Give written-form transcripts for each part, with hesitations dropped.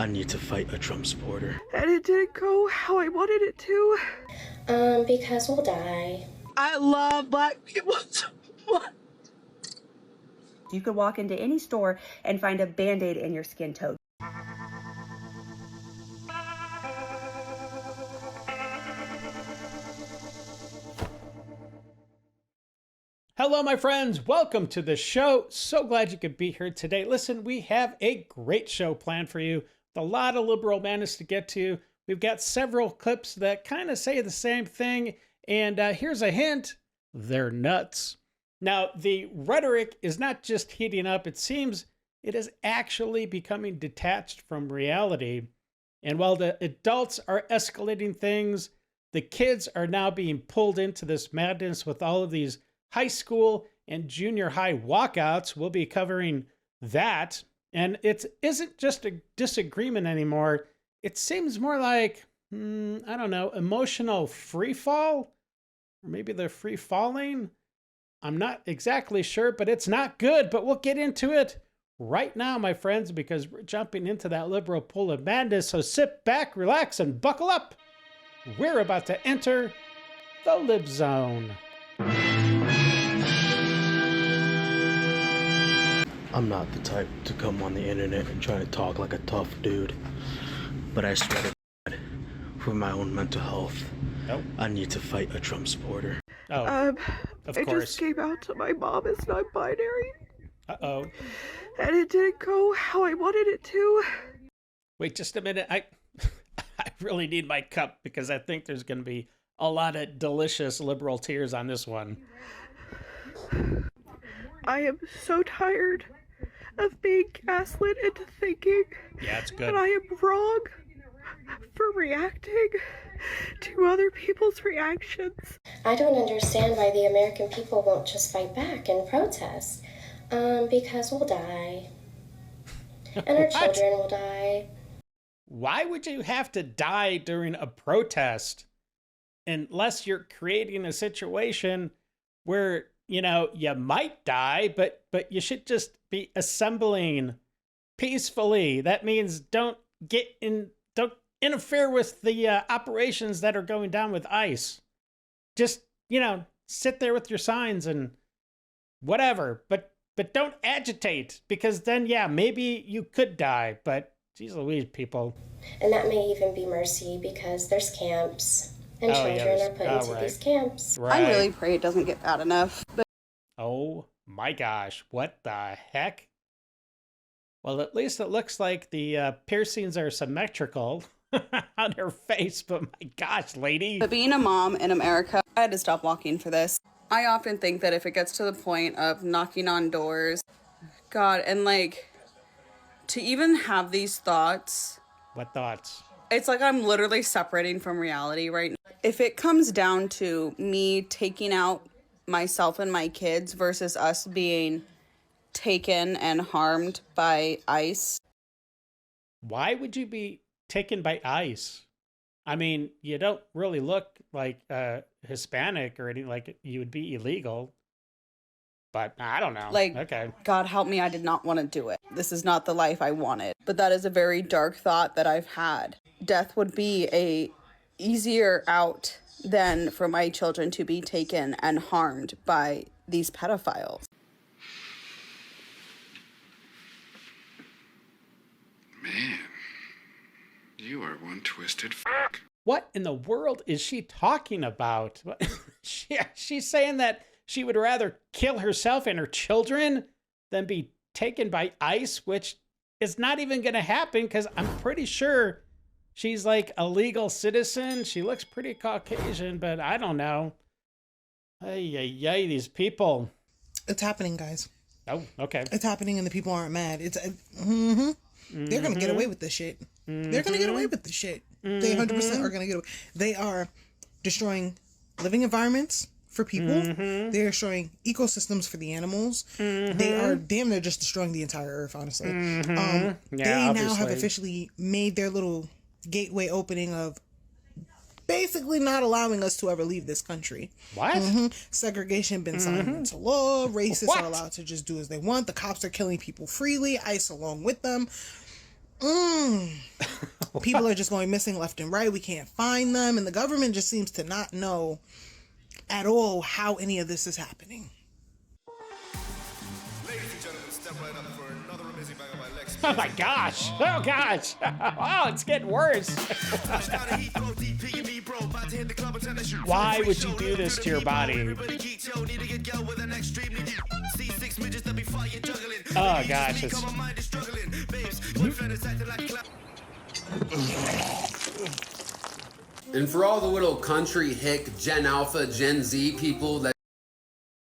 I need to fight a Trump supporter. And it didn't go how I wanted it to. Because we'll die. I love black people so much. You could walk into any store and find a Band-Aid in your skin tote. Hello, my friends. Welcome to the show. So glad you could be here today. Listen, we have a great show planned for you. A lot of liberal madness to get to. We've got several clips that kind of say the same thing. And here's a hint. They're nuts. Now, the rhetoric is not just heating up. It seems it is actually becoming detached from reality. And while the adults are escalating things, the kids are now being pulled into this madness with all of these high school and junior high walkouts. We'll be covering that. And it isn't just a disagreement anymore. It seems more like, I don't know, emotional free fall? Or maybe they're free falling? I'm not exactly sure, but it's not good. But we'll get into it right now, my friends, because we're jumping into that liberal pool of madness. So sit back, relax, and buckle up. We're about to enter the Lib Zone. I'm not the type to come on the internet and try to talk like a tough dude. But I swear to God, for my own mental health, I need to fight a Trump supporter. Oh, I of course. just came out to my mom as non-binary. Uh-oh. And it didn't go how I wanted it to. Wait just a minute. I really need my cup because I think there's going to be a lot of delicious liberal tears on this one. I am so tired of being gaslit into thinking Yeah, it's good. that I am wrong for reacting to other people's reactions. I don't understand why the American people won't just fight back and protest. Because we'll die. And our children will die. Why would you have to die during a protest unless you're creating a situation where, you know, you might die, but you should just be assembling peacefully. That means don't interfere with the operations that are going down with ICE. Just, you know, sit there with your signs and whatever, but don't agitate, because then, yeah, maybe you could die, but geez Louise, people. And that may even be mercy because there's camps. And children are put into these camps. Right. I really pray it doesn't get bad enough. But oh my gosh, what the heck? Well, at least it looks like the piercings are symmetrical on her face, but my gosh, lady. But being a mom in America, I had to stop walking for this. I often think that if it gets to the point of knocking on doors, God, and like, to even have these thoughts. What thoughts? It's like I'm literally separating from reality right now. If it comes down to me taking out myself and my kids versus us being taken and harmed by ICE. Why would you be taken by ICE? I mean, you don't really look like Hispanic or anything, like you would be illegal. But I don't know. Like, okay. God help me, I did not want to do it. This is not the life I wanted. But that is a very dark thought that I've had. Death would be a easier out than for my children to be taken and harmed by these pedophiles. Man, you are one twisted fuck. What in the world is she talking about? She's saying that she would rather kill herself and her children than be taken by ICE, which is not even going to happen because I'm pretty sure she's like a legal citizen. She looks pretty Caucasian, but I don't know. Ay, these people. It's happening, guys. Oh, okay. It's happening and the people aren't mad. They're going to get away with this shit. They're going to get away with this shit. They 100% are going to get away. They are destroying living environments for people. They're destroying ecosystems for the animals. They are damn near just destroying the entire earth, honestly. They now have officially made their little gateway opening of basically not allowing us to ever leave this country. What? Segregation been signed into law. Racists are allowed to just do as they want. The cops are killing people freely. ICE along with them. people are just going missing left and right. We can't find them. And the government just seems to not know at all how any of this is happening. Oh my gosh. Oh gosh. Oh, it's getting worse. Why would you do this to your body? Oh gosh. And for all the little country hick Gen Alpha, Gen Z people that...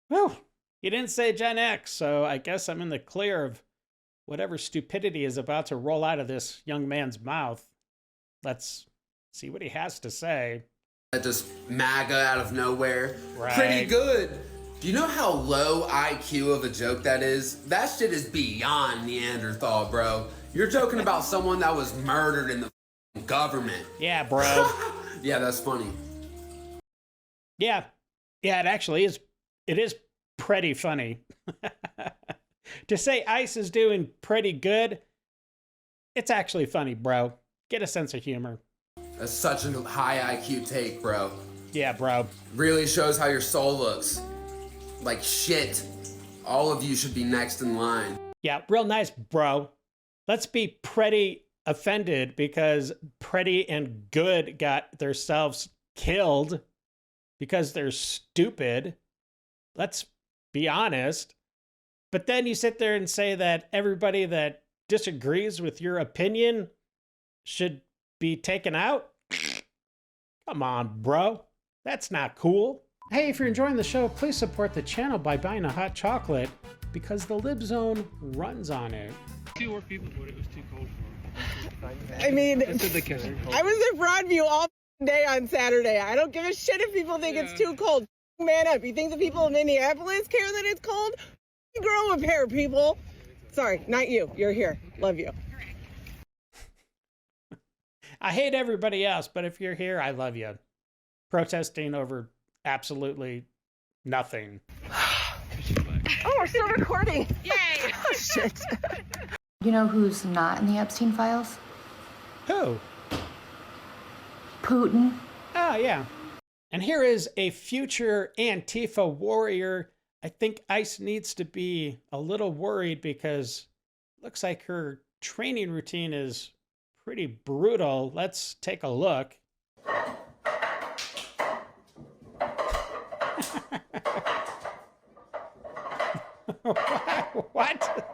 Whew. You didn't say Gen X, so I guess I'm in the clear of whatever stupidity is about to roll out of this young man's mouth. Let's see what he has to say. That just MAGA out of nowhere. Right. Pretty good. Do you know how low IQ of a joke that is? That shit is beyond Neanderthal, bro. You're joking about someone that was murdered in the government. Yeah, bro. Yeah, that's funny. Yeah, it actually is. It is pretty funny. To say ICE is doing pretty good, it's actually funny, bro. Get a sense of humor. That's such a high IQ take, bro. Yeah, bro. Really shows how your soul looks. Like shit. All of you should be next in line. Yeah, real nice, bro. Let's be pretty offended because Pretty and Good got themselves killed because they're stupid. Let's be honest. But then you sit there and say that everybody that disagrees with your opinion should be taken out? Come on, bro. That's not cool. Hey, if you're enjoying the show, please support the channel by buying a hot chocolate because the Lib Zone runs on it. 2 more people, but it was too cold for them. I mean, I It's was at Broadview all day on Saturday. I don't give a shit if people think it's too cold. Man up. You think the people in Minneapolis care that it's cold? Grow a pair, people. Sorry, not you. You're here. Love you. I hate everybody else, but if you're here, I love you. Protesting over absolutely nothing. Oh, we're still recording. Yay! Oh, shit. You know who's not in the Epstein files? Who? Putin. Oh, yeah. And here is a future Antifa warrior. I think ICE needs to be a little worried because it looks like her training routine is pretty brutal. Let's take a look. What?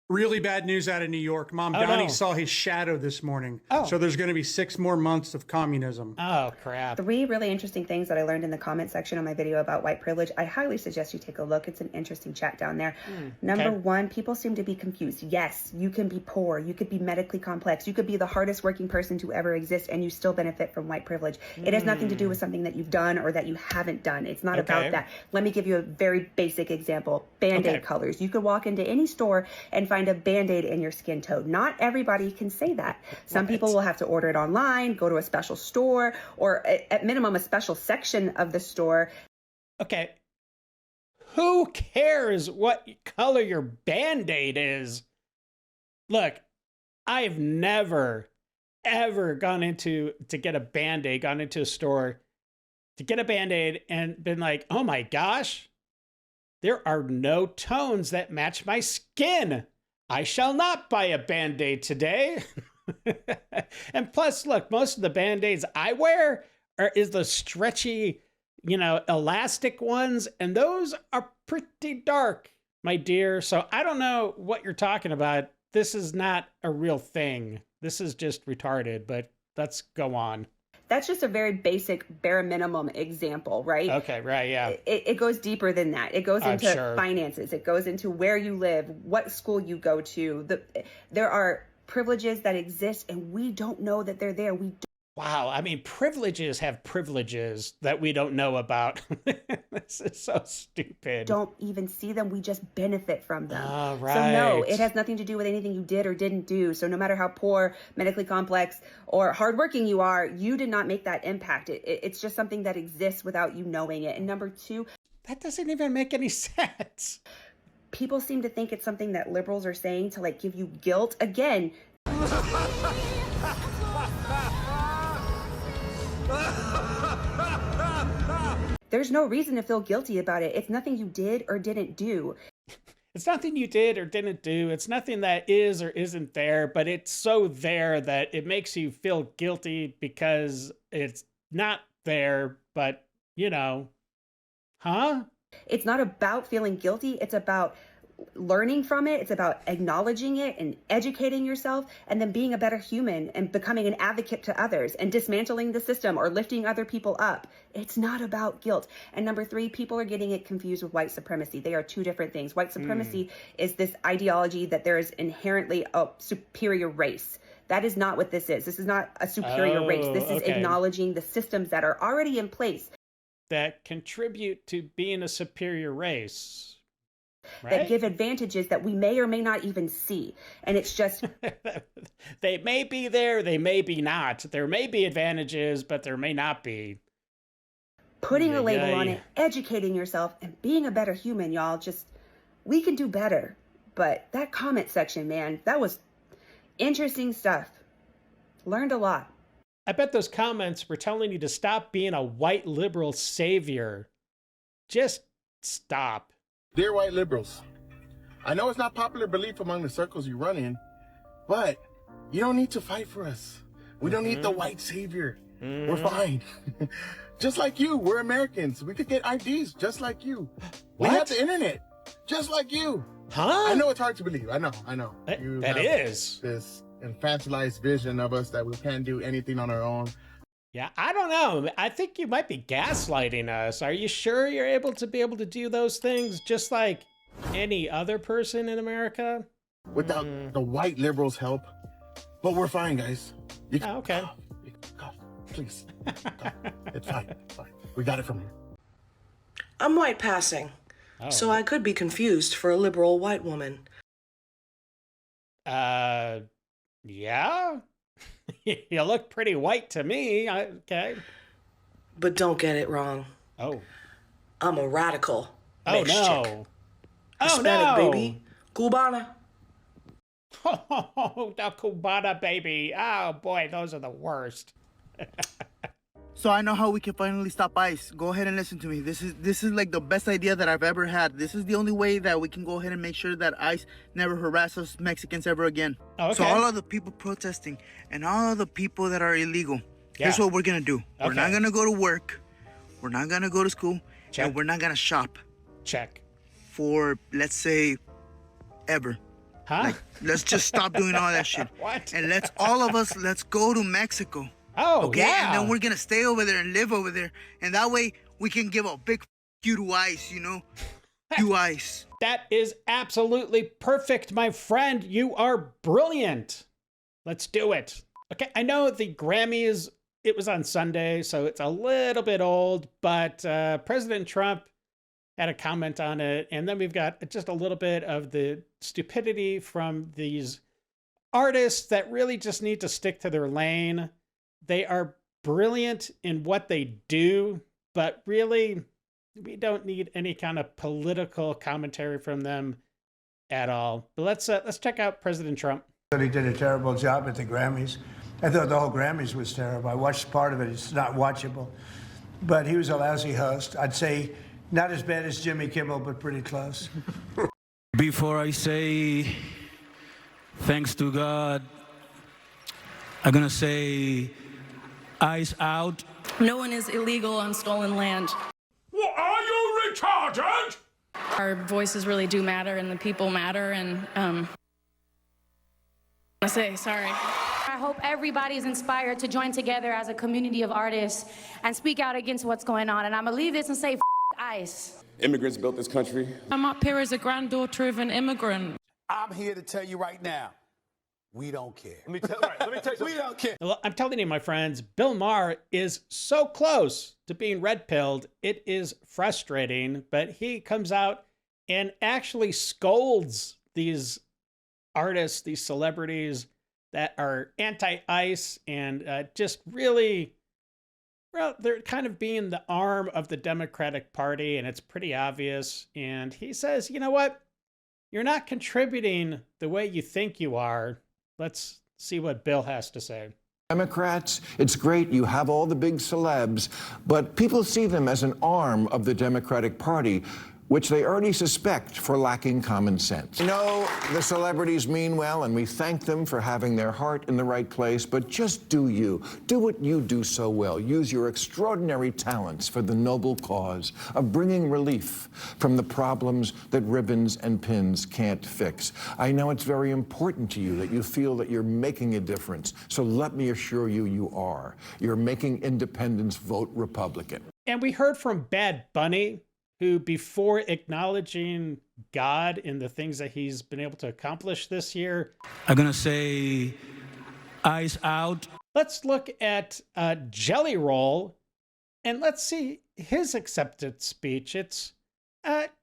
Really bad news out of New York. Mom Donnie saw his shadow this morning. So there's going to be 6 more months of communism. Oh, crap. 3 really interesting things that I learned in the comment section of my video about white privilege. I highly suggest you take a look. It's an interesting chat down there. Number 1, people seem to be confused. Yes, you can be poor. You could be medically complex. You could be the hardest working person to ever exist and you still benefit from white privilege. It has nothing to do with something that you've done or that you haven't done. It's not about that. Let me give you a very basic example. Band-Aid colors. You could walk into any store and find a Band-Aid in your skin tone. Not everybody can say that. Some people will have to order it online, go to a special store, or at minimum a special section of the store. Okay. Who cares what color your Band-Aid is? Look, I've never, ever gone into to get a Band-Aid, gone into a store to get a Band-Aid and been like, oh my gosh, there are no tones that match my skin. I shall not buy a Band-Aid today. And plus, look, most of the Band-Aids I wear is the stretchy, elastic ones. And those are pretty dark, my dear. So I don't know what you're talking about. This is not a real thing. This is just retarded, but let's go on. That's just a very basic bare minimum example, right? Okay, right, yeah. It goes deeper than that. It goes into finances. It goes into where you live, what school you go to. There are privileges that exist and we don't know that they're there. Wow, I mean, privileges have privileges that we don't know about. This is so stupid. Don't even see them. We just benefit from them. Oh, right. So no, it has nothing to do with anything you did or didn't do. So no matter how poor, medically complex, or hardworking you are, you did not make that impact. It's just something that exists without you knowing it. And number 2, that doesn't even make any sense. People seem to think it's something that liberals are saying to give you guilt. Again, There's no reason to feel guilty about it. It's nothing you did or didn't do. It's nothing you did or didn't do. It's nothing that is or isn't there, but it's so there that it makes you feel guilty because it's not there, but, you know, huh? It's not about feeling guilty. It's about learning from it. It's about acknowledging it and educating yourself, and then being a better human and becoming an advocate to others and dismantling the system or lifting other people up. It's not about guilt. And number 3, people are getting it confused with white supremacy. They are two different things. White supremacy is this ideology that there is inherently a superior race. That is not what this is. This is not a superior race. This is acknowledging the systems that are already in place that contribute to being a superior race. Right? That give advantages that we may or may not even see. And it's just... They may be there, they may be not. There may be advantages, but there may not be. Putting a label on it, educating yourself, and being a better human, y'all. Just, we can do better. But that comment section, man, that was interesting stuff. Learned a lot. I bet those comments were telling you to stop being a white liberal savior. Just stop. Dear white liberals, I know it's not popular belief among the circles you run in, but you don't need to fight for us. We don't need the white savior. We're fine. Just like you, we're Americans. We could get IDs just like you. What? We have the internet just like you. Huh? I know it's hard to believe. I know. That is. This infantilized vision of us that we can't do anything on our own. Yeah, I don't know. I think you might be gaslighting us. Are you sure you're able to do those things just like any other person in America? Without the white liberals' help. But we're fine, guys. Okay. Cough, please. Cough. It's fine. It's fine. We got it from here. I'm white passing, so I could be confused for a liberal white woman. Yeah? You look pretty white to me. Okay. But don't get it wrong. Oh. I'm a radical. Oh, mixed no. chick. Oh, Hispanic, no. baby. Cubana. Oh, the Cubana baby. Oh, boy, those are the worst. So I know how we can finally stop ICE. Go ahead and listen to me. This is like the best idea that I've ever had. This is the only way that we can go ahead and make sure that ICE never harass us Mexicans ever again. Okay. So all of the people protesting and all of the people that are illegal, here's what we're gonna do. Okay. We're not gonna go to work. We're not gonna go to school. Check. And we're not gonna shop. Check. For, let's say, ever. Huh? Like, let's just stop doing all that shit. What? And let's go to Mexico. Oh, okay? yeah. And then we're going to stay over there and live over there. And that way we can give a big you to ICE, you know? You ICE. That is absolutely perfect, my friend. You are brilliant. Let's do it. Okay, I know the Grammys, it was on Sunday, so it's a little bit old, but President Trump had a comment on it. And then we've got just a little bit of the stupidity from these artists that really just need to stick to their lane. They are brilliant in what they do, but really, we don't need any kind of political commentary from them at all. But let's check out President Trump. He did a terrible job at the Grammys. I thought the whole Grammys was terrible. I watched part of it. It's not watchable. But he was a lousy host. I'd say not as bad as Jimmy Kimmel, but pretty close. Before I say thanks to God, I'm going to say ICE out. No one is illegal on stolen land. What, are you retarded? Our voices really do matter, and the people matter, and I say sorry. I hope everybody's inspired to join together as a community of artists and speak out against what's going on. And I'm gonna leave this and say, ICE. Immigrants built this country. I'm up here as a granddaughter of an immigrant. I'm here to tell you right now, we don't care. Let me tell you, we don't care. Well, I'm telling you, my friends, Bill Maher is so close to being red-pilled. It is frustrating, but he comes out and actually scolds these artists, these celebrities that are anti-ICE and just really, well, they're kind of being the arm of the Democratic Party, and it's pretty obvious. And he says, you know what? You're not contributing the way you think you are. Let's see what Bill has to say. Democrats, it's great, you have all the big celebs, but people see them as an arm of the Democratic Party, which they already suspect for lacking common sense. You know, the celebrities mean well, and we thank them for having their heart in the right place, but just do you. Do what you do so well. Use your extraordinary talents for the noble cause of bringing relief from the problems that ribbons and pins can't fix. I know it's very important to you that you feel that you're making a difference, so let me assure you, you are. You're making independents vote Republican. And we heard from Bad Bunny, who, before acknowledging God in the things that he's been able to accomplish this year, I'm gonna say, eyes out. Let's look at Jelly Roll, and let's see his acceptance speech. It's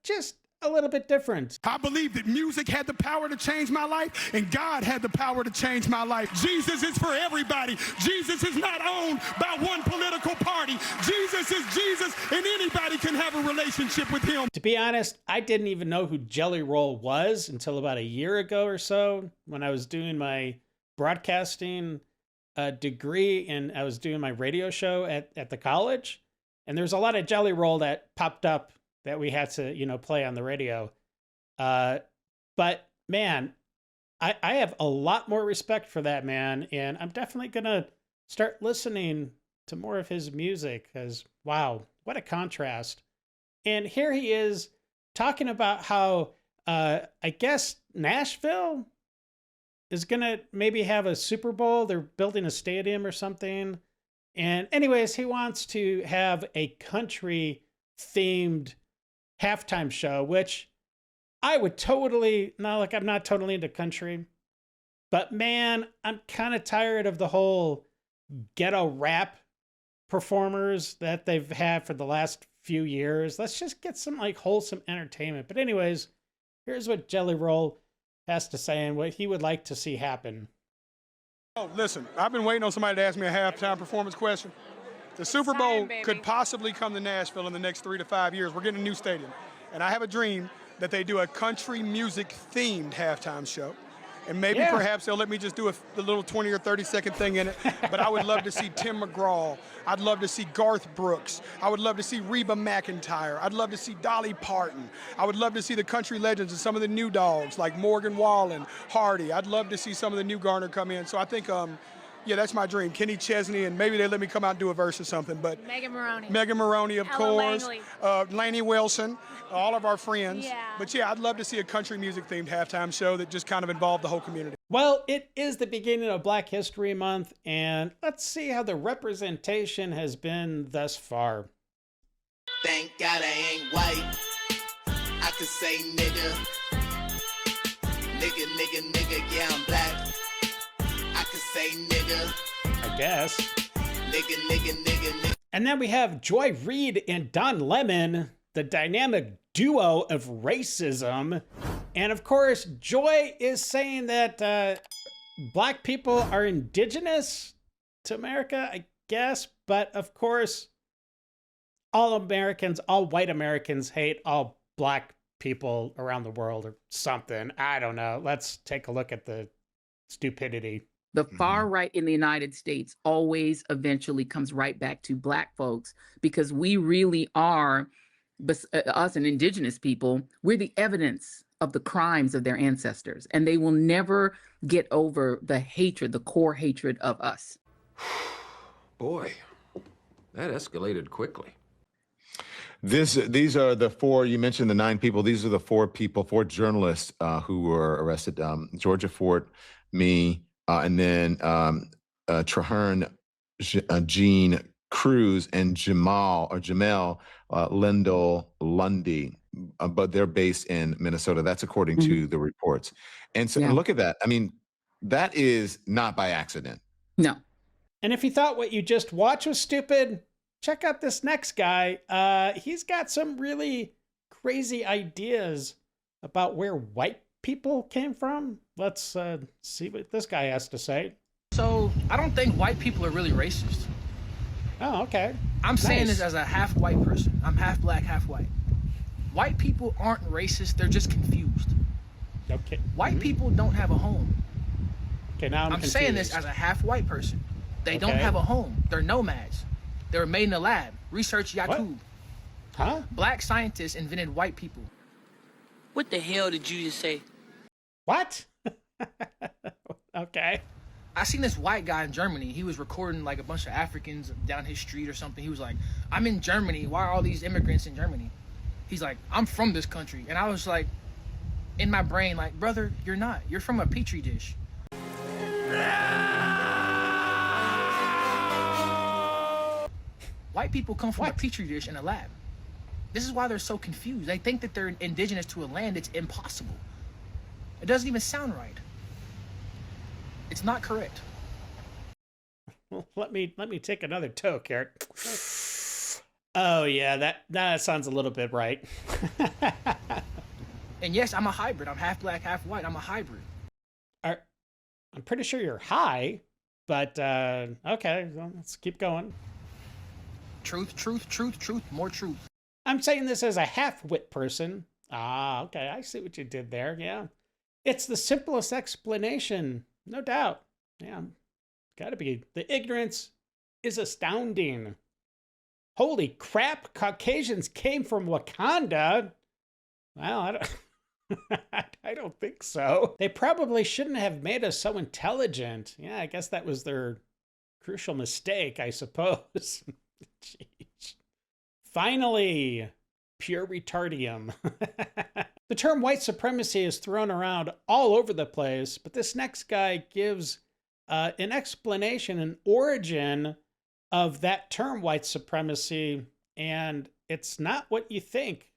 just a little bit different. I believe that music had the power to change my life, and God had the power to change my life. Jesus is for everybody. Jesus is not owned by one political party. Jesus is Jesus, and anybody can have a relationship with him. To be honest, I didn't even know who Jelly Roll was until about a year ago or so, when I was doing my broadcasting degree, and I was doing my radio show at the college. And there's a lot of Jelly Roll that popped up that we had to, you know, play on the radio. But man, I have a lot more respect for that man, and I'm definitely gonna start listening to more of his music, because wow, what a contrast. And here he is talking about how I guess Nashville is gonna maybe have a Super Bowl. They're building a stadium or something. And anyways, he wants to have a country themed halftime show, which I would totally, no, like I'm not totally into country, but man, I'm kind of tired of the whole ghetto rap performers that they've had for the last few years. Let's just get some like wholesome entertainment. But anyways, here's what Jelly Roll has to say and what he would like to see happen. Oh, listen, I've been waiting on somebody to ask me a halftime performance question. The Super Bowl could possibly come to Nashville in the next 3 to 5 years. We're getting a new stadium. And I have a dream that they do a country music themed halftime show. And maybe perhaps they'll let me just do a little 20 or 30 second thing in it. But I would love to see Tim McGraw. I'd love to see Garth Brooks. I would love to see Reba McEntire. I'd love to see Dolly Parton. I would love to see the country legends and some of the new dogs like Morgan Wallen, Hardy. I'd love to see some of the new Garner come in. So I think, yeah, that's my dream. Kenny Chesney, and maybe they let me come out and do a verse or something. But Megan Maroney. Megan Maroney, of course. Langley. Laney Wilson, all of our friends. Yeah. But yeah, I'd love to see a country music themed halftime show that just kind of involved the whole community. Well, it is the beginning of Black History Month, and let's see how the representation has been thus far. Thank God I ain't white. I could say nigga. Nigga, nigga, nigga, yeah, I'm black. I could say nigga. I guess. Nigga, nigga, nigga, nigga. And then we have Joy Reid and Don Lemon, the dynamic duo of racism. And of course, Joy is saying that black people are indigenous to America, I guess. But of course, all Americans, all white Americans hate all black people around the world or something. I don't know. Let's take a look at the stupidity. The far right in the United States always eventually comes right back to black folks, because we really are, us and indigenous people, we're the evidence of the crimes of their ancestors, and they will never get over the hatred, the core hatred of us. Boy, that escalated quickly. These are the four, you mentioned the 9 people. These are the 4 people, 4 journalists who were arrested. Georgia Fort, me, and then Traherne Jean Cruz and Jamel Lyndall Lundy, but they're based in Minnesota. That's according to the reports. And so look at that. I mean, that is not by accident. No. And if you thought what you just watched was stupid, check out this next guy. He's got some really crazy ideas about where white people came from. Let's see what this guy has to say. So I don't think white people are really racist. Oh, okay. I'm saying this as a half white person. I'm half black, half white. White people aren't racist. They're just confused. Okay. White people don't have a home. Okay, now I'm confused. saying this as a half white person. They don't have a home. They're nomads. They were made in a lab. Research Yakub. Huh? Black scientists invented white people. What the hell did you just say? What? Okay. I seen this white guy in Germany. He was recording like a bunch of Africans down his street or something. He was like, I'm in Germany. Why are all these immigrants in Germany? He's like, I'm from this country. And I was like, in my brain, like, brother, you're not. You're from a petri dish. White people come from a petri dish in a lab. This is why they're so confused. They think that they're indigenous to a land that's impossible. It doesn't even sound right. It's not correct. Let me take another toke here. Oh yeah, that sounds a little bit right. And yes, I'm a hybrid. I'm half black, half white. I'm a hybrid. I'm pretty sure you're high, but okay, well, let's keep going. Truth, truth, truth, truth, more truth. I'm saying this as a half-wit person. Ah, okay, I see what you did there, yeah. It's the simplest explanation, no doubt. Yeah, gotta be. The ignorance is astounding. Holy crap, Caucasians came from Wakanda? Well, I don't think so. They probably shouldn't have made us so intelligent. Yeah, I guess that was their crucial mistake, I suppose. Jeez. Finally, pure retardium. The term white supremacy is thrown around all over the place, but this next guy gives an explanation, an origin of that term white supremacy, and it's not what you think.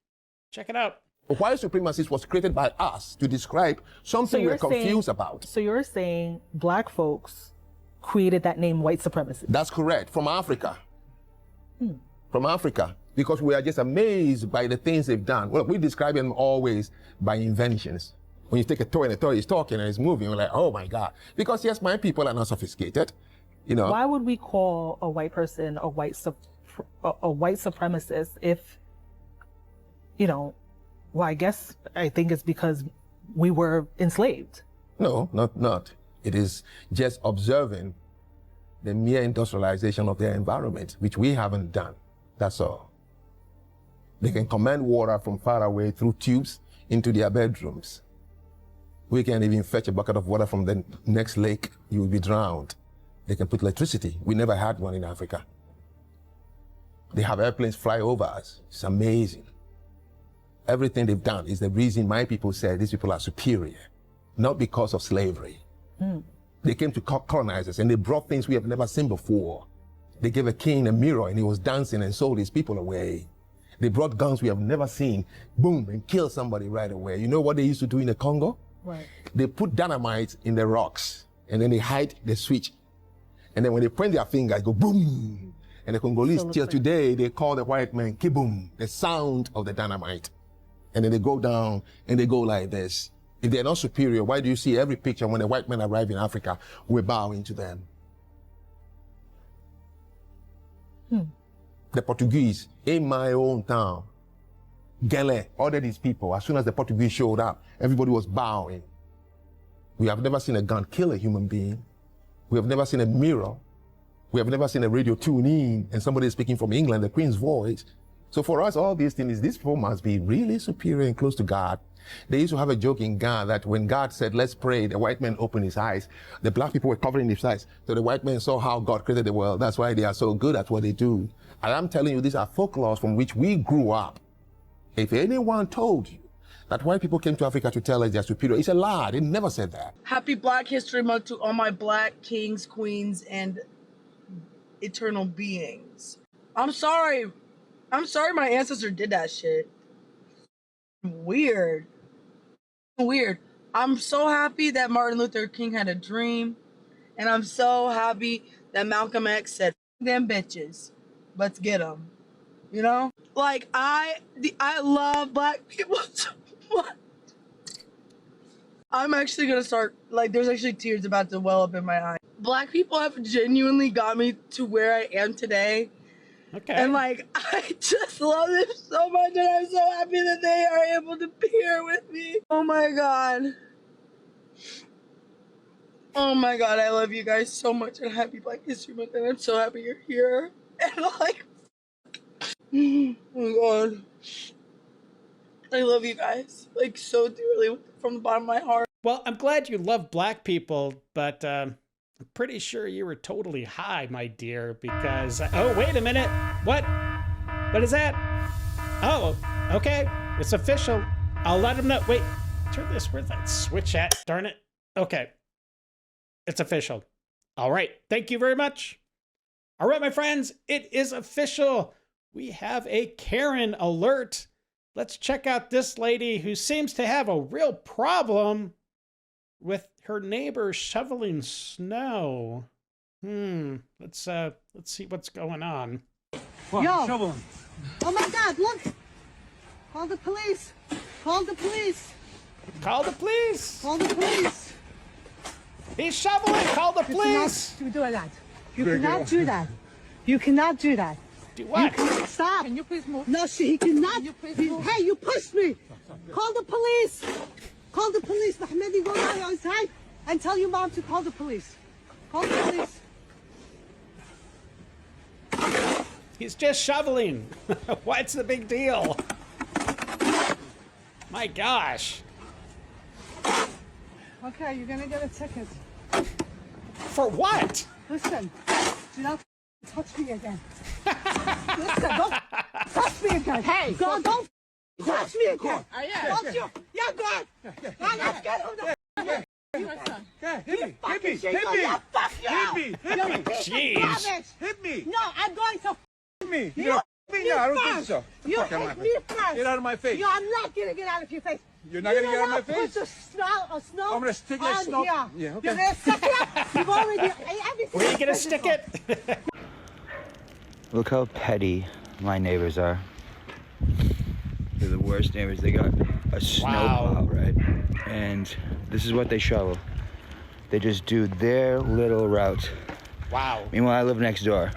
Check it out. White supremacy was created by us to describe something we're confused about. So you're saying black folks created that name white supremacy? That's correct, from Africa. From Africa, because we are just amazed by the things they've done. Well, we describe them always by inventions. When you take a toy and the toy is talking and it's moving, we're like, oh my God. Because yes, my people are not sophisticated, you know. Why would we call a white person a white supremacist if, you know, well, I think it's because we were enslaved. No, not. It is just observing the mere industrialization of their environment, which we haven't done. That's all. They can command water from far away through tubes into their bedrooms. We can't even fetch a bucket of water from the next lake. You will be drowned. They can put electricity. We never had one in Africa. They have airplanes fly over us. It's amazing. Everything they've done is the reason my people say these people are superior, not because of slavery. They came to colonize us and they brought things we have never seen before. They gave a king a mirror and he was dancing and sold his people away. They brought guns we have never seen, boom, and killed somebody right away. You know what they used to do in the Congo? Right. They put dynamite in the rocks and then they hide the switch. And then when they point their finger, it go boom. And the Congolese till today, they call the white man kiboom, the sound of the dynamite. And then they go down and they go like this. If they're not superior, why do you see every picture when the white men arrive in Africa, we're bowing to them? The Portuguese, in my own town, Gele, all of these people, as soon as the Portuguese showed up, everybody was bowing. We have never seen a gun kill a human being. We have never seen a mirror. We have never seen a radio tune in and somebody speaking from England, the Queen's voice. So for us, all these things, these people must be really superior and close to God. They used to have a joke in Ghana that when God said, let's pray, the white man opened his eyes. The black people were covering his eyes. So the white man saw how God created the world. That's why they are so good at what they do. And I'm telling you, these are folklores from which we grew up. If anyone told you that white people came to Africa to tell us they're superior, it's a lie. They never said that. Happy Black History Month to all my black kings, queens, and eternal beings. I'm sorry my ancestor did that shit. Weird. I'm so happy that Martin Luther King had a dream. And I'm so happy that Malcolm X said, "F them bitches. Let's get them." You know? Like, I love black people so much. I'm actually gonna start, like, there's actually tears about to well up in my eyes. Black people have genuinely got me to where I am today. Okay. And like, I just love them so much, and I'm so happy that they are able to be here with me. Oh my God. Oh my God, I love you guys so much, and happy Black History Month, and I'm so happy you're here. And like, oh my God, I love you guys like so dearly from the bottom of my heart. Well, I'm glad you love black people, but I'm pretty sure you were totally high, my dear, because... Oh, wait a minute. What? What is that? Oh, okay. It's official. I'll let him know. Wait, turn this. Where's that switch at? Darn it. Okay. It's official. All right. Thank you very much. All right, my friends. It is official. We have a Karen alert. Let's check out this lady who seems to have a real problem with her neighbor shoveling snow. Let's see what's going on. Yo! Shovel. Oh my God! Look! Call the police! Call the police! Call the police! Call the police! He's shoveling! Call the police! You cannot do that. You cannot do that. You cannot do that. Do what? Stop! Can you please move? No, he cannot. Can you please move? Hey, you pushed me! Call the police! Call the police! Mahmoudi, go down outside and tell your mom to call the police. Call the police. He's just shoveling. What's the big deal? My gosh. Okay, you're gonna get a ticket. For what? Listen, do not touch me again. Listen, don't touch me again. Hey, don't touch me again. Don't you? Yeah, go ahead. Now let's get on the. Hit me. Jeez. Hit me. No, I'm going to. Me. You me? No, I don't think so. You hit me first. Get out of my face. No, I'm not gonna get out of your face. You're not gonna get out of my face? Put the snow I'm gonna stick that snow. Here. Yeah, okay. You're gonna stick it? You've already everything. Where are you gonna stick it? Look how petty my neighbors are. They're the worst neighbors. They got a snowplow, right? And this is what they shovel. They just do their little route. Wow. Meanwhile, I live next door.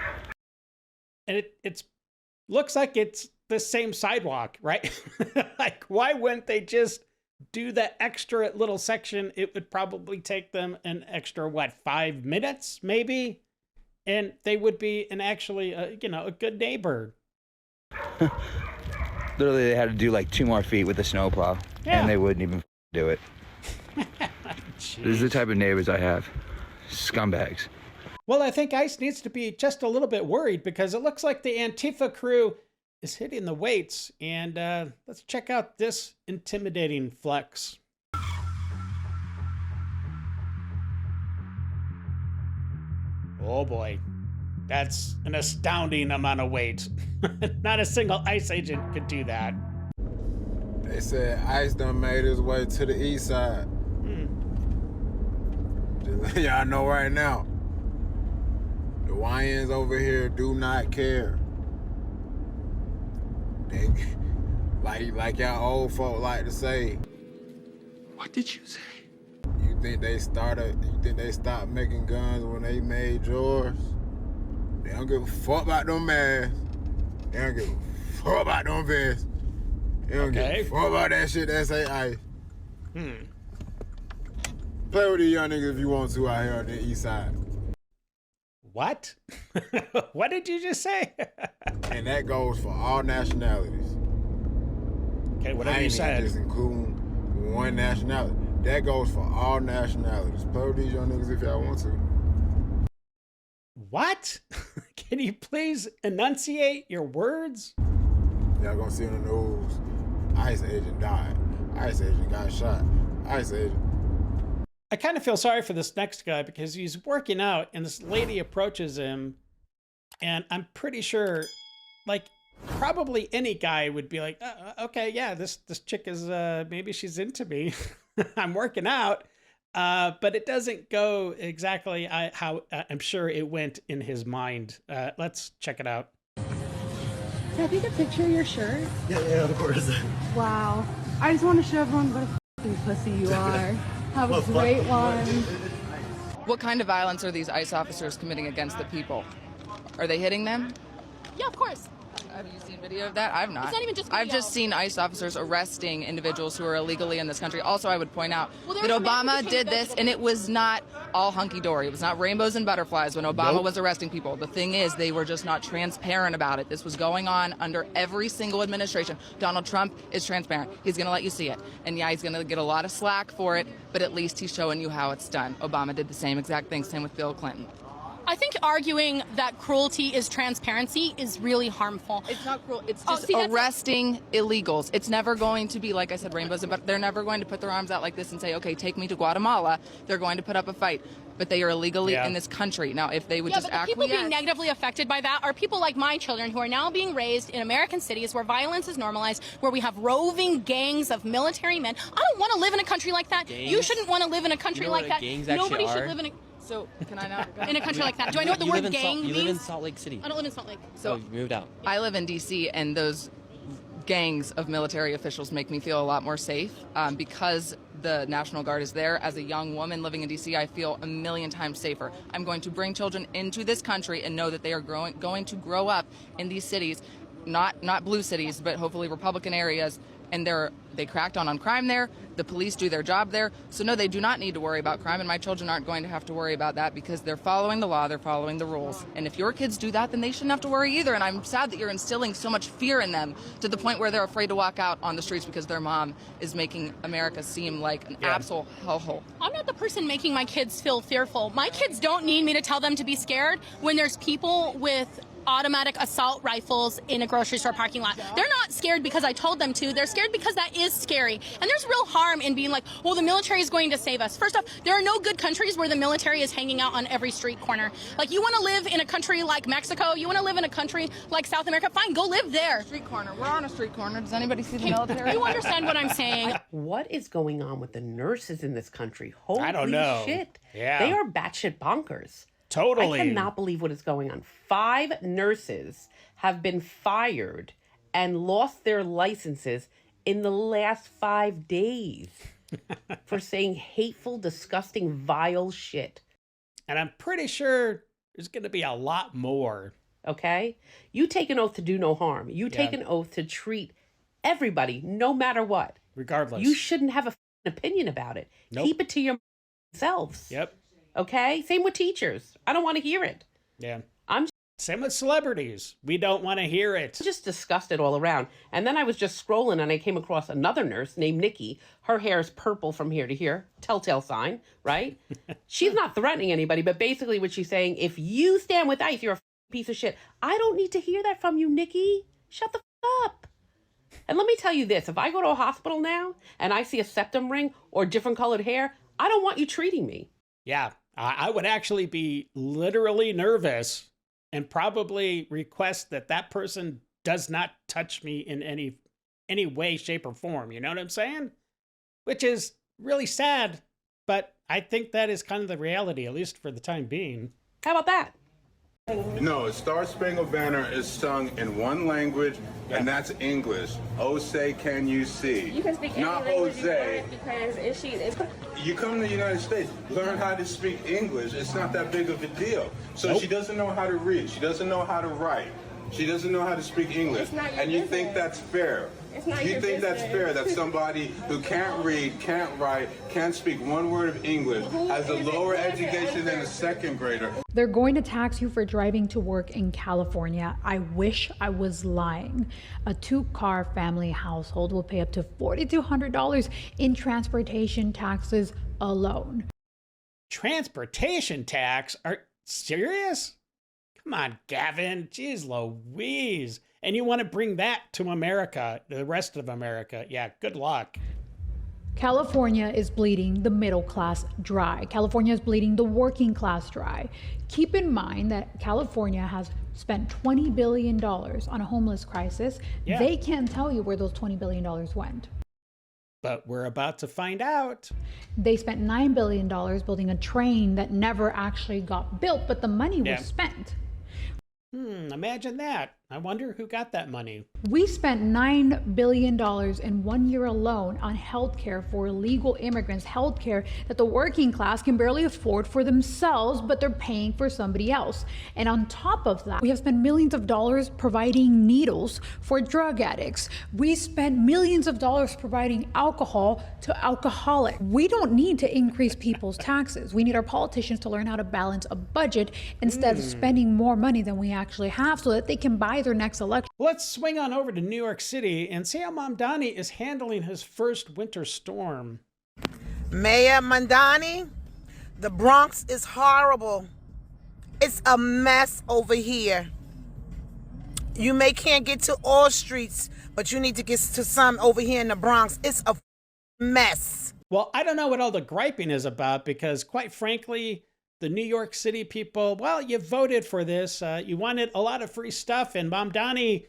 And it's looks like it's the same sidewalk, right? Like, why wouldn't they just do that extra little section? It would probably take them an extra, what, 5 minutes, maybe? And they would be actually, a good neighbor. Literally, they had to do like 2 more feet with the snowplow, and they wouldn't even do it. This is the type of neighbors I have. Scumbags. Well, I think ICE needs to be just a little bit worried because it looks like the Antifa crew is hitting the weights. And let's check out this intimidating flex. Oh boy, that's an astounding amount of weight. Not a single ICE agent could do that. They said ICE done made his way to the east side. Just let y'all know right now. The YNs over here do not care. They, like y'all old folk like to say. What did you say? You think they stopped making guns when they made yours? They don't give a fuck about them masks. They don't give a fuck about them vests. They don't give a fuck about that shit that say ICE. Play with these young niggas if you want to out here on the east side. What? What did you just say? And that goes for all nationalities. Okay, whatever you said. Just including one nationality. That goes for all nationalities. Play with these young niggas if y'all want to. What? Can you please enunciate your words? Y'all gonna see on the news, ICE agent died. ICE agent got shot. ICE agent. I kind of feel sorry for this next guy because he's working out and this lady approaches him and I'm pretty sure, like, probably any guy would be like, okay, yeah, this chick is, maybe she's into me. I'm working out. But it doesn't go exactly how I'm sure it went in his mind. Let's check it out. Can I take a picture of your shirt? Yeah, of course. Wow. I just want to show everyone what a f***ing pussy you are. Have a great one. What kind of violence are these ICE officers committing against the people? Are they hitting them? Yeah, of course. Have you seen video of that? I've not. It's not even just I've video. just seen ICE officers arresting individuals who are illegally in this country. Also, I would point out Well, that there's Obama American did this, and it was not all hunky-dory. It was not rainbows and butterflies when Obama was arresting people. The thing is, they were just not transparent about it. This was going on under every single administration. Donald Trump is transparent. He's going to let you see it. And yeah, he's going to get a lot of slack for it, but at least he's showing you how it's done. Obama did the same exact thing, same with Bill Clinton. I think arguing that cruelty is transparency is really harmful. It's not cruel. It's just arresting illegals. It's never going to be, like I said, rainbows, but they're never going to put their arms out like this and say, okay, take me to Guatemala. They're going to put up a fight. But they are illegally in this country. Now, if they would just but the people being negatively affected by that are people like my children who are now being raised in American cities where violence is normalized, where we have roving gangs of military men. I don't want to live in a country like that. Gangs? You shouldn't want to live in a country like that. Nobody should live in a... So, can I now? In a country like that. Do I know what the word gang means? You live in Salt Lake City. I don't live in Salt Lake. So you moved out. I live in D.C., and those gangs of military officials make me feel a lot more safe because the National Guard is there. As a young woman living in D.C., I feel a million times safer. I'm going to bring children into this country and know that they are going to grow up in these cities, not blue cities, but hopefully Republican areas, and they crack down on crime there. The police do their job there. So no, they do not need to worry about crime, and my children aren't going to have to worry about that because they're following the law, they're following the rules. And if your kids do that, then they shouldn't have to worry either. And I'm sad that you're instilling so much fear in them to the point where they're afraid to walk out on the streets because their mom is making America seem like an absolute hellhole. I'm not the person making my kids feel fearful. My kids don't need me to tell them to be scared when there's people with automatic assault rifles in a grocery store parking lot. They're not scared because I told them to. They're scared because that is scary. And there's real harm in being like, well, the military is going to save us. First off, there are no good countries where the military is hanging out on every street corner. Like, you want to live in a country like Mexico, you want to live in a country like South America, fine, go live there. Street corner. We're on a street corner. Does anybody see the military? You understand what I'm saying? What is going on with the nurses in this country? Holy I don't know. shit. Yeah. They are batshit bonkers. Totally. I cannot believe what is going on. 5 nurses have been fired and lost their licenses in the last 5 days for saying hateful, disgusting, vile shit. And I'm pretty sure there's going to be a lot more. Okay? You take an oath to do no harm. You take an oath to treat everybody, no matter what. Regardless. You shouldn't have an opinion about it. Nope. Keep it to yourselves. Yep. Okay? Same with teachers. I don't want to hear it. Yeah. I'm Same with celebrities. We don't want to hear it. just disgusted all around. And then I was just scrolling and I came across another nurse named Nikki. Her hair is purple from here to here. Telltale sign, right? She's not threatening anybody, but basically what she's saying, if you stand with ICE, you're a piece of shit. I don't need to hear that from you, Nikki. Shut the up. And let me tell you this, if I go to a hospital now and I see a septum ring or different colored hair, I don't want you treating me. Yeah, I would actually be literally nervous and probably request that that person does not touch me in any way, shape, or form. You know what I'm saying? Which is really sad, but I think that is kind of the reality, at least for the time being. How about that? No, Star Spangled Banner is sung in one language, and that's English. Oh, say, can you see? You can speak any Not language Jose. because You come to the United States, learn how to speak English. It's not that big of a deal. So she doesn't know how to read. She doesn't know how to write. She doesn't know how to speak English. It's not your And you business. think that's fair? It's not You your think that's business. fair that somebody who can't read, can't write, can't speak one word of English has a lower education than a second grader? They're going to tax you for driving to work in California. I wish I was lying. A 2-car family household will pay up to $4,200 in transportation taxes alone. Transportation tax? Are serious? Come on, Gavin. Jeez Louise. And you want to bring that to America, the rest of America. Yeah, good luck. California is bleeding the middle class dry. California is bleeding the working class dry. Keep in mind that California has spent $20 billion on a homeless crisis. Yeah. They can't tell you where those $20 billion went. But we're about to find out. They spent $9 billion building a train that never actually got built, but the money was spent. Imagine that. I wonder who got that money. We spent $9 billion in 1 year alone on healthcare for illegal immigrants, healthcare that the working class can barely afford for themselves, but they're paying for somebody else. And on top of that, we have spent millions of dollars providing needles for drug addicts. We spent millions of dollars providing alcohol to alcoholics. We don't need to increase people's taxes. We need our politicians to learn how to balance a budget instead of spending more money than we actually have so that they can buy their next election. Let's swing on over to New York City and see how Mamdani is handling his first winter storm. Mayor Mamdani, the Bronx is horrible. It's a mess over here. You can't get to all streets, but you need to get to some over here in the Bronx. It's a mess. Well, I don't know what all the griping is about because, quite frankly, the New York City people, well, you voted for this. You wanted a lot of free stuff, and Mamdani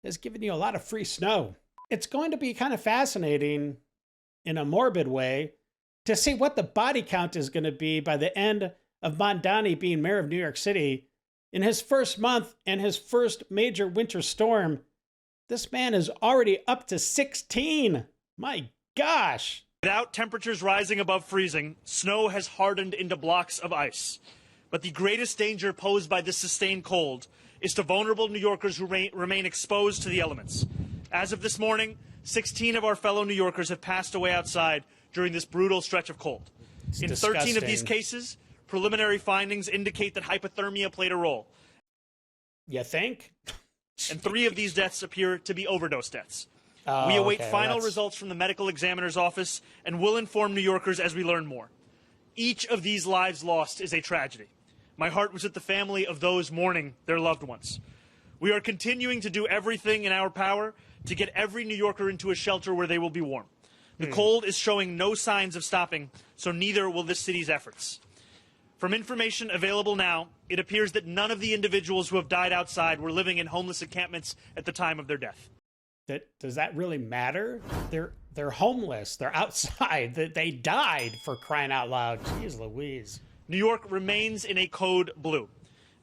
has given you a lot of free snow. It's going to be kind of fascinating, in a morbid way, to see what the body count is going to be by the end of Mamdani being mayor of New York City. In his first month and his first major winter storm, this man is already up to 16. My gosh. Without temperatures rising above freezing, snow has hardened into blocks of ice. But the greatest danger posed by this sustained cold is to vulnerable New Yorkers who remain exposed to the elements. As of this morning, 16 of our fellow New Yorkers have passed away outside during this brutal stretch of cold. In 13 of these cases, preliminary findings indicate that hypothermia played a role. You think? And 3 of these deaths appear to be overdose deaths. We await final results from the medical examiner's office and will inform New Yorkers as we learn more. Each of these lives lost is a tragedy. My heart was with the family of those mourning their loved ones. We are continuing to do everything in our power to get every New Yorker into a shelter where they will be warm. The cold is showing no signs of stopping, so neither will this city's efforts. From information available now, it appears that none of the individuals who have died outside were living in homeless encampments at the time of their death. Does that really matter? They're homeless. They're outside. They died, for crying out loud. Jeez Louise. New York remains in a code blue.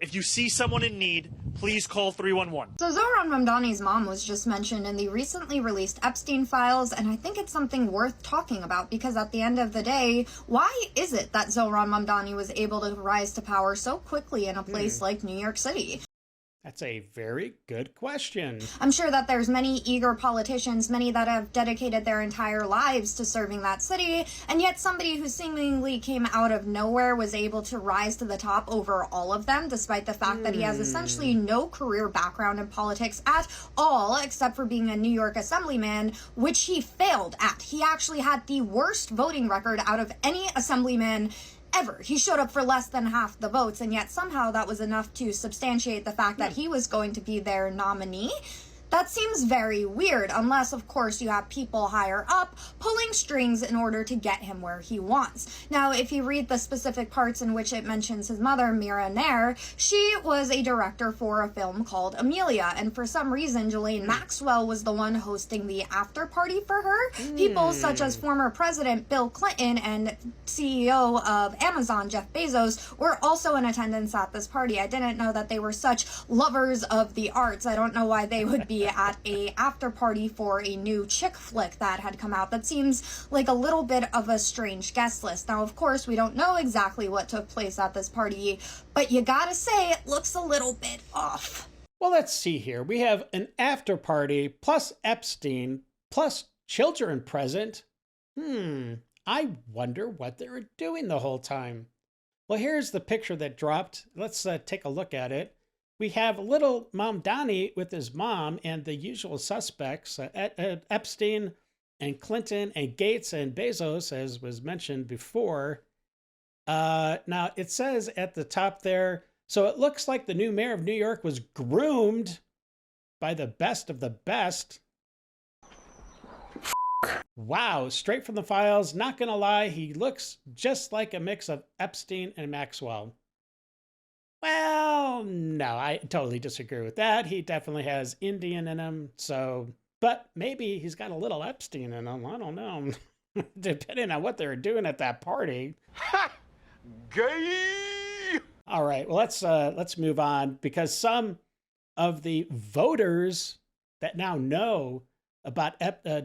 If you see someone in need, please call 311. So Zohran Mamdani's mom was just mentioned in the recently released Epstein files, and I think it's something worth talking about because at the end of the day, why is it that Zohran Mamdani was able to rise to power so quickly in a place like New York City? That's a very good question. I'm sure that there's many eager politicians, many that have dedicated their entire lives to serving that city, and yet somebody who seemingly came out of nowhere was able to rise to the top over all of them, despite the fact that he has essentially no career background in politics at all, except for being a New York assemblyman, which he failed at. He actually had the worst voting record out of any assemblyman ever. He showed up for less than half the votes, and yet somehow that was enough to substantiate the fact that he was going to be their nominee. That seems very weird, unless, of course, you have people higher up pulling strings in order to get him where he wants. Now, if you read the specific parts in which it mentions his mother, Mira Nair, she was a director for a film called Amelia, and for some reason, Ghislaine Maxwell was the one hosting the after party for her. People such as former President Bill Clinton and CEO of Amazon, Jeff Bezos, were also in attendance at this party. I didn't know that they were such lovers of the arts. I don't know why they would be at a after party for a new chick flick that had come out. That seems like a little bit of a strange guest list. Now, of course, we don't know exactly what took place at this party, but you gotta say it looks a little bit off. Well, let's see here. We have an after party plus Epstein plus children present. I wonder what they were doing the whole time. Well, here's the picture that dropped. Let's take a look at it. We have little Mamdani with his mom and the usual suspects, Epstein and Clinton and Gates and Bezos, as was mentioned before. Now, it says at the top there, so it looks like the new mayor of New York was groomed by the best of the best. Wow, straight from the files. Not gonna lie, he looks just like a mix of Epstein and Maxwell. Well, no, I totally disagree with that. He definitely has Indian in him, so, but maybe he's got a little Epstein in him. I don't know. Depending on what they were doing at that party. Ha! Gay! All right, well, let's move on because some of the voters that now know about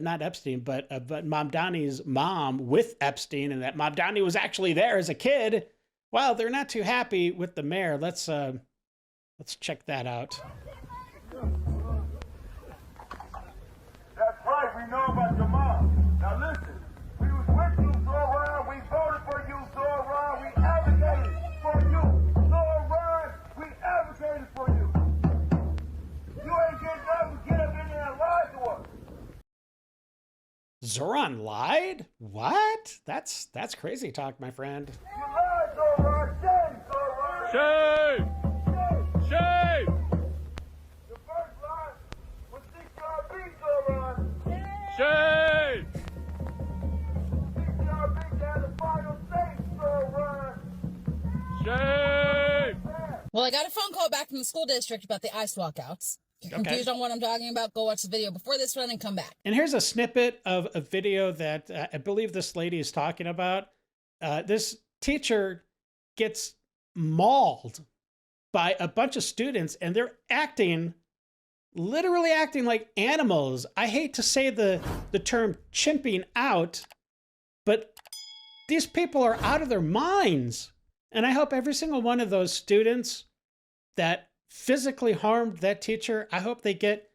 not Epstein, but Mamdani's mom with Epstein, and that Mamdani was actually there as a kid. Well, they're not too happy with the mayor. Let's check that out. That's right, we know about your mom. Now listen, we was with you, Zoran. We voted for you, Zoran. We advocated for you, Zoran. We advocated for you. You ain't getting up and get up in there and lie to us. Zoran lied? What? That's crazy talk, my friend. You lied, Zoran. Shame, Zoran. Shame! Shame! The first lie was CCRB, Zoran. Shame! CCRB had the final say, Zoran. Shame! Well, I got a phone call back from the school district about the ice walkouts. If you're confused on what I'm talking about, go watch the video before this one and come back. And here's a snippet of a video that I believe this lady is talking about. This teacher gets mauled by a bunch of students, and they're literally acting like animals. I hate to say the term chimping out, but these people are out of their minds. And I hope every single one of those students that physically harmed that teacher, I hope they get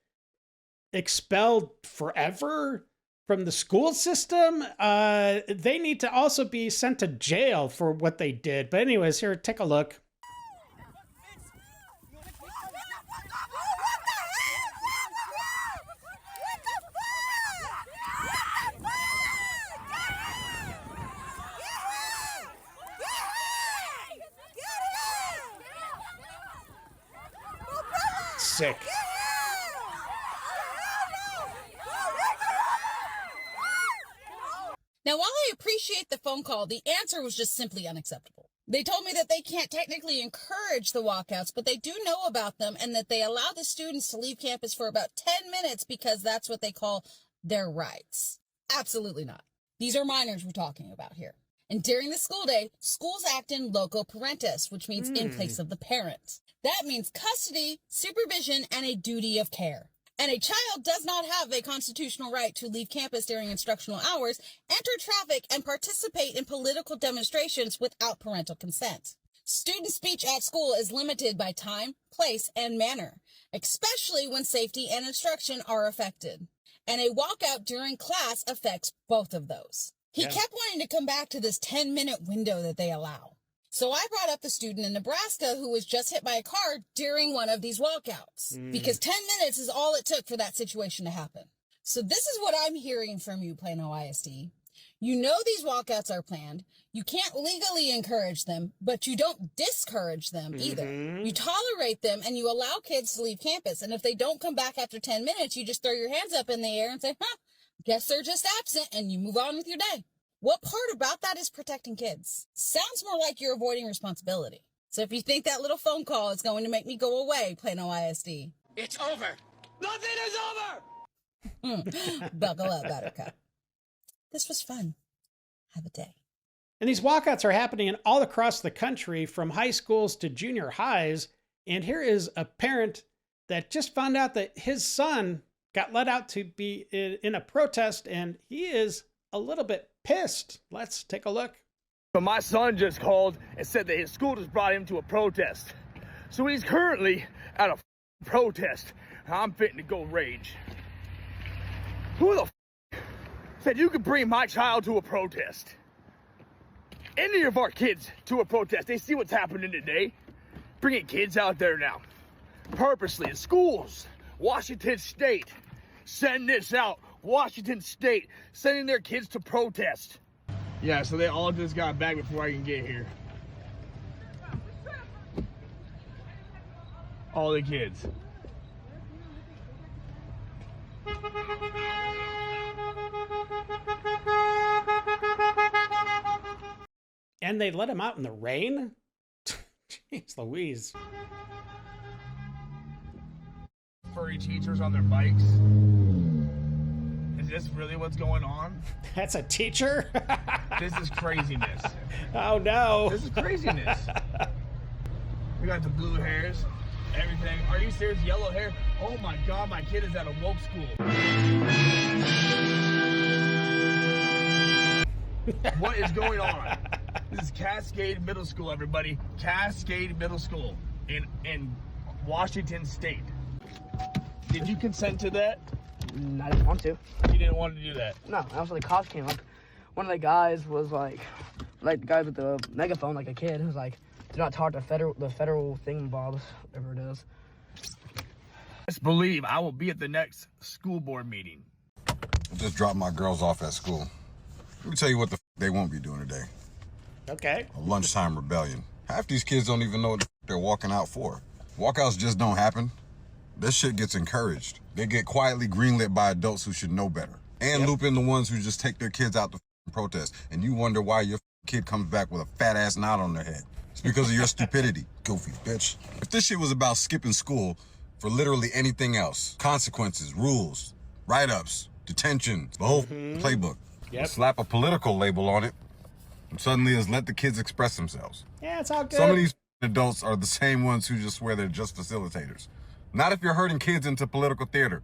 expelled forever from the school system. They need to also be sent to jail for what they did. But anyways, here, take a look. Sick. Now, while I appreciate the phone call, the answer was just simply unacceptable. They told me that they can't technically encourage the walkouts, but they do know about them and that they allow the students to leave campus for about 10 minutes because that's what they call their rights. Absolutely not. These are minors we're talking about here. And during the school day, schools act in loco parentis, which means in place of the parent. That means custody, supervision, and a duty of care. And a child does not have a constitutional right to leave campus during instructional hours, enter traffic, and participate in political demonstrations without parental consent. Student speech at school is limited by time, place, and manner, especially when safety and instruction are affected. And a walkout during class affects both of those. He kept wanting to come back to this 10-minute window that they allow. So I brought up the student in Nebraska who was just hit by a car during one of these walkouts. Because 10 minutes is all it took for that situation to happen. So this is what I'm hearing from you, Plano ISD. You know these walkouts are planned. You can't legally encourage them, but you don't discourage them either. You tolerate them and you allow kids to leave campus. And if they don't come back after 10 minutes, you just throw your hands up in the air and say, guess they're just absent, and you move on with your day. What part about that is protecting kids? Sounds more like you're avoiding responsibility. So if you think that little phone call is going to make me go away, Plano ISD. It's over. Nothing is over. Buckle up, Buttercup. This was fun. Have a day. And these walkouts are happening all across the country, from high schools to junior highs. And here is a parent that just found out that his son got let out to be in a protest, and he is a little bit pissed. Let's take a look. But my son just called and said that his school just brought him to a protest. So he's currently at a protest. I'm fitting to go rage. Who the said you could bring my child to a protest? Any of our kids to a protest. They see what's happening today. Bringing kids out there now. Purposely in schools. Washington State. Send this out. Washington State sending their kids to protest. Yeah, so they all just got back before I can get here. All the kids. And they let him out in the rain? Jeez Louise. Furry teachers on their bikes. Is this really what's going on? That's a teacher? This is craziness. Oh no. This is craziness. We got the blue hairs. everything. Are you serious? Yellow hair? Oh my God, my kid is at a woke school. What is going on? This is Cascade Middle School, everybody. Cascade Middle School in Washington State. Did you consent to that? I didn't want to. You didn't want to do that? No, after the cops came up, one of the guys was like the guy with the megaphone, like a kid, who was like, do not talk to the federal thingamabobs, whatever it is. Best believe I will be at the next school board meeting. I just dropped my girls off at school. Let me tell you what the they won't be doing today. Okay. A lunchtime rebellion. Half these kids don't even know what they're walking out for. Walkouts just don't happen. This shit gets encouraged. They get quietly greenlit by adults who should know better. And loop in the ones who just take their kids out to protest. And you wonder why your kid comes back with a fat ass knot on their head. It's because of your stupidity, goofy bitch. If this shit was about skipping school for literally anything else, consequences, rules, write-ups, detention, the whole playbook, slap a political label on it, and suddenly it's let the kids express themselves. Yeah, it's all good. Some of these adults are the same ones who just swear they're just facilitators. Not if you're herding kids into political theater.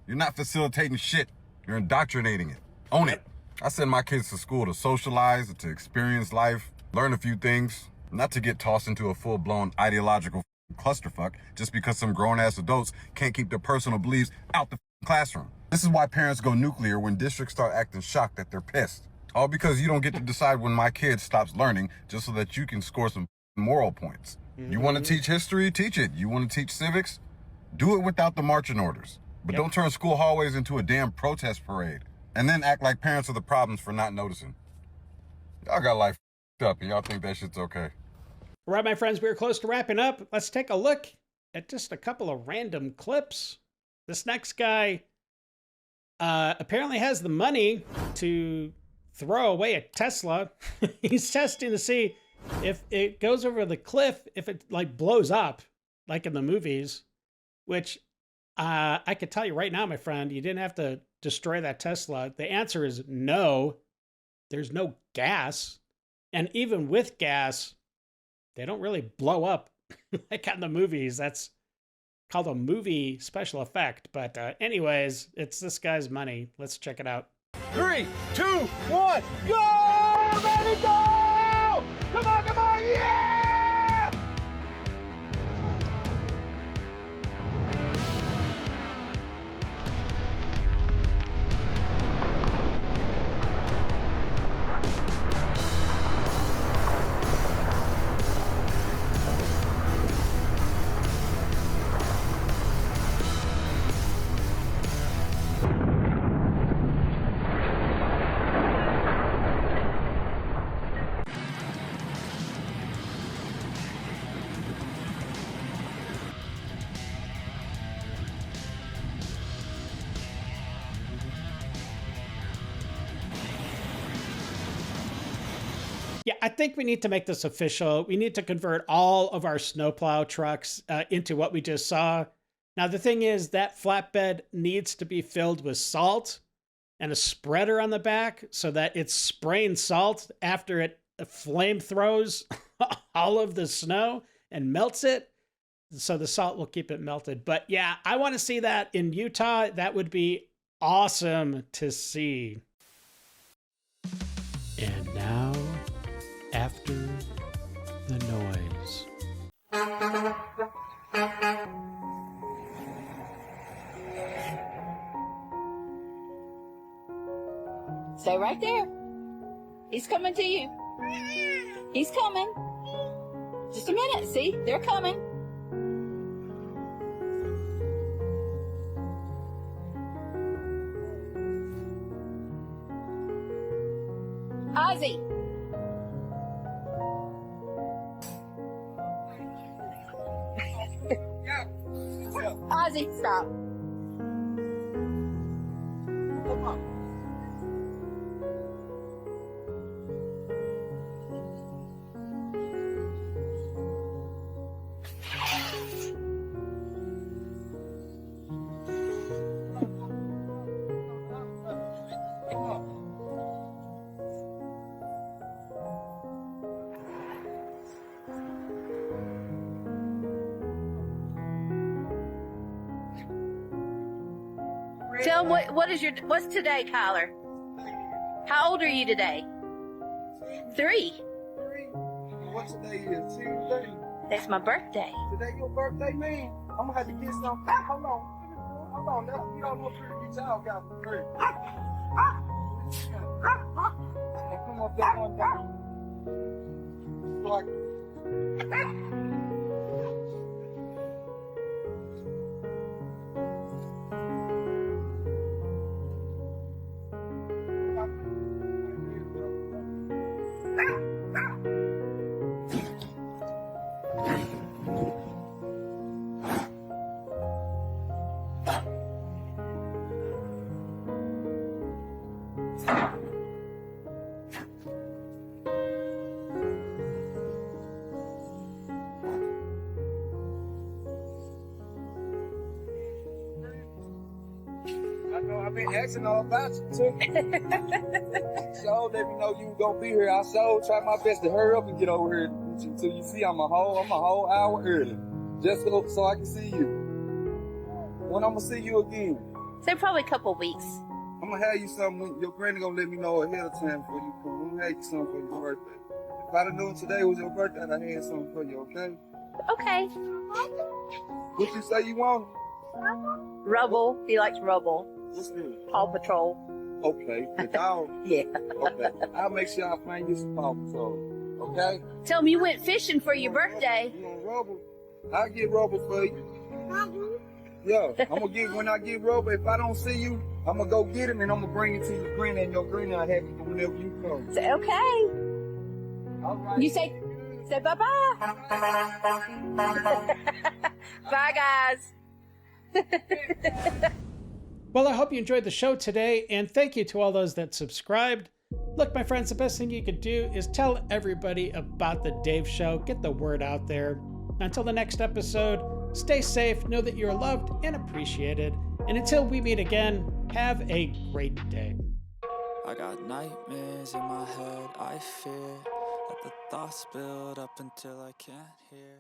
You're not facilitating shit. You're indoctrinating it. Own it. I send my kids to school to socialize, to experience life, learn a few things, not to get tossed into a full-blown ideological clusterfuck just because some grown-ass adults can't keep their personal beliefs out the classroom. This is why parents go nuclear when districts start acting shocked that they're pissed. All because you don't get to decide when my kid stops learning just so that you can score some moral points. You want to teach history? Teach it. You want to teach civics? Do it without the marching orders. But don't turn school hallways into a damn protest parade and then act like parents are the problems for not noticing. Y'all got life up and y'all think that shit's okay. All right, my friends, we're close to wrapping up. Let's take a look at just a couple of random clips. This next guy apparently has the money to throw away a Tesla. He's testing to see if it goes over the cliff, if it like blows up, like in the movies, which I could tell you right now, my friend, you didn't have to destroy that Tesla. The answer is no. There's no gas. And even with gas, they don't really blow up like on the movies. That's called a movie special effect. But anyways, it's this guy's money. Let's check it out. 3, 2, 1, go! Ready, go! Come on, yeah! Yeah, I think we need to make this official. We need to convert all of our snowplow trucks into what we just saw. Now, the thing is that flatbed needs to be filled with salt and a spreader on the back so that it's spraying salt after it flame throws all of the snow and melts it. So the salt will keep it melted. But yeah, I want to see that in Utah. That would be awesome to see. And now, after the noise. Stay right there. He's coming to you. He's coming. Just a minute. See, they're coming. Ozzy. Ozzy, stop. Come on. Tell them what's today, Kyler? How old are you today? 3. What today is? Tuesday? That's my birthday. Today your birthday, man? I'm gonna have to get some. Hold on. Now, you don't know if your child got me hurt. Come up there one time. So I can... I know I've been asking all about you too. So let me know you gonna be here. I so try my best to hurry up and get over here with you till you see I'm a whole hour early. Just so I can see you. When I'm gonna see you again? So probably a couple weeks. I'm gonna have you something. Your granny gonna let me know ahead of time for you. I'm gonna have you something for your birthday. If I'd have known today was your birthday, I'd have had something for you, okay? Okay. What you say you want? Rubble. He likes Rubble. What's this? Paw Patrol. Okay. The dog? Yeah. Okay. I'll make sure I find you some Paw Patrol. Okay? Tell him you went fishing for your birthday. You want Rubble? I'll get Rubble for you. Yeah, I'm gonna get, when I get Rubble, if I don't see you, I'm gonna go get him and I'm gonna bring it to your granny, and your granny will have it whenever you come. Say, okay. All right. You say bye-bye. Bye, guys. Well, I hope you enjoyed the show today, and thank you to all those that subscribed. Look, my friends, the best thing you could do is tell everybody about the Dave Show. Get the word out there. Until the next episode, stay safe, know that you're loved and appreciated, and until we meet again, have a great day. I got nightmares in my head, I fear that the thoughts build up until I can't hear.